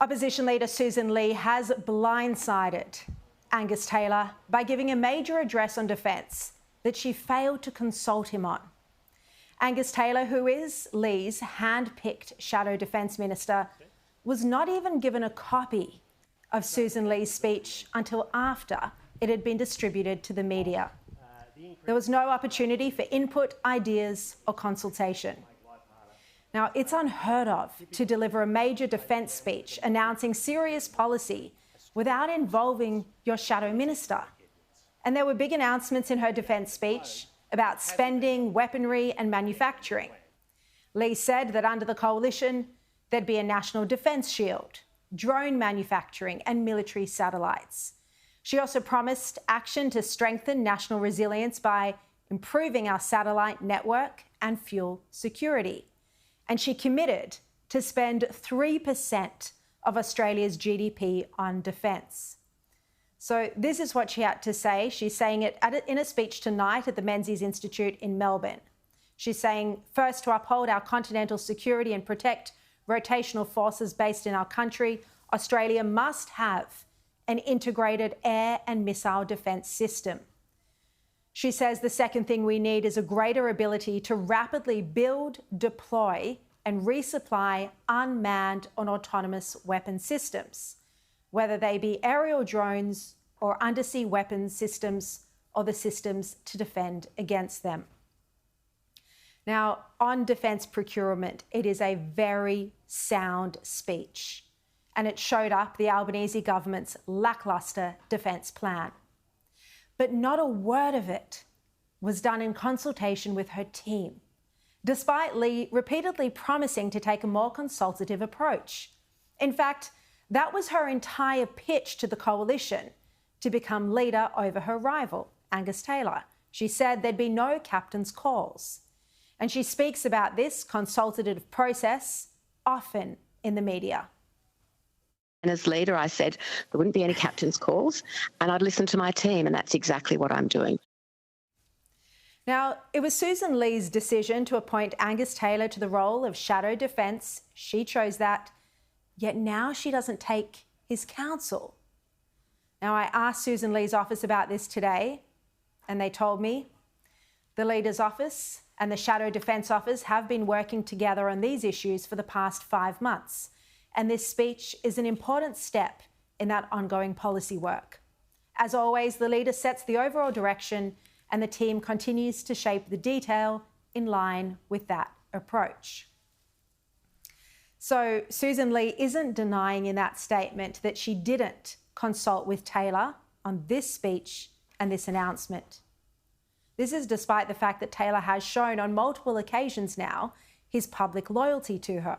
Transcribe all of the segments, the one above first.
Opposition Leader Sussan Ley has blindsided Angus Taylor by giving a major address on defence that she failed to consult him on. Angus Taylor, who is Ley's hand-picked Shadow Defence Minister, was not even given a copy of Sussan Ley's speech until after it had been distributed to the media. There was no opportunity for input, ideas or consultation. Now, it's unheard of to deliver a major defence speech announcing serious policy without involving your shadow minister. And there were big announcements in her defence speech about spending, weaponry and manufacturing. Ley said that under the coalition, there'd be a national defence shield, drone manufacturing and military satellites. She also promised action to strengthen national resilience by improving our satellite network and fuel security. And she committed to spend 3% of Australia's GDP on defence. So this is what she had to say. She's saying it in a speech tonight at the Menzies Institute in Melbourne. She's saying, first, to uphold our continental security and protect rotational forces based in our country, Australia must have an integrated air and missile defence system. She says the second thing we need is a greater ability to rapidly build, deploy and resupply unmanned and autonomous weapon systems, whether they be aerial drones or undersea weapons systems or the systems to defend against them. Now, on defence procurement, it is a very sound speech, and it showed up the Albanese government's lacklustre defence plan. But not a word of it was done in consultation with her team, despite Ley repeatedly promising to take a more consultative approach. In fact, that was her entire pitch to the coalition to become leader over her rival, Angus Taylor. She said there'd be no captain's calls. And she speaks about this consultative process often in the media. And as leader, I said there wouldn't be any captain's calls and I'd listen to my team, and that's exactly what I'm doing. Now, it was Sussan Ley's decision to appoint Angus Taylor to the role of Shadow Defence. She chose that, yet now she doesn't take his counsel. Now, I asked Sussan Ley's office about this today, and they told me the Leader's office and the Shadow Defence Office have been working together on these issues for the past 5 months. And this speech is an important step in that ongoing policy work. As always, the Leader sets the overall direction and the team continues to shape the detail in line with that approach. So Sussan Ley isn't denying in that statement that she didn't consult with Taylor on this speech and this announcement. This is despite the fact that Taylor has shown on multiple occasions now his public loyalty to her.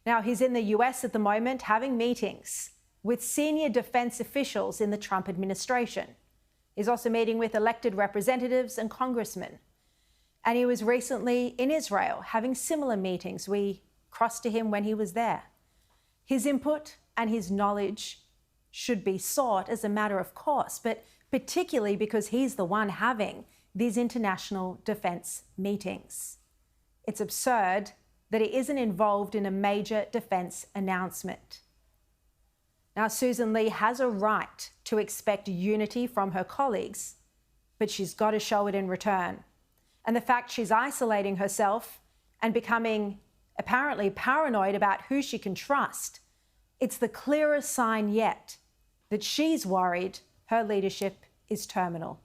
Now, he's in the US at the moment having meetings with senior defence officials in the Trump administration. He's also meeting with elected representatives and congressmen. And he was recently in Israel having similar meetings. We crossed to him when he was there. His input and his knowledge should be sought as a matter of course, but particularly because he's the one having these international defence meetings. It's absurd that he isn't involved in a major defence announcement. Now, Sussan Ley has a right to expect unity from her colleagues, but she's got to show it in return. And the fact she's isolating herself and becoming apparently paranoid about who she can trust, it's the clearest sign yet that she's worried her leadership is terminal.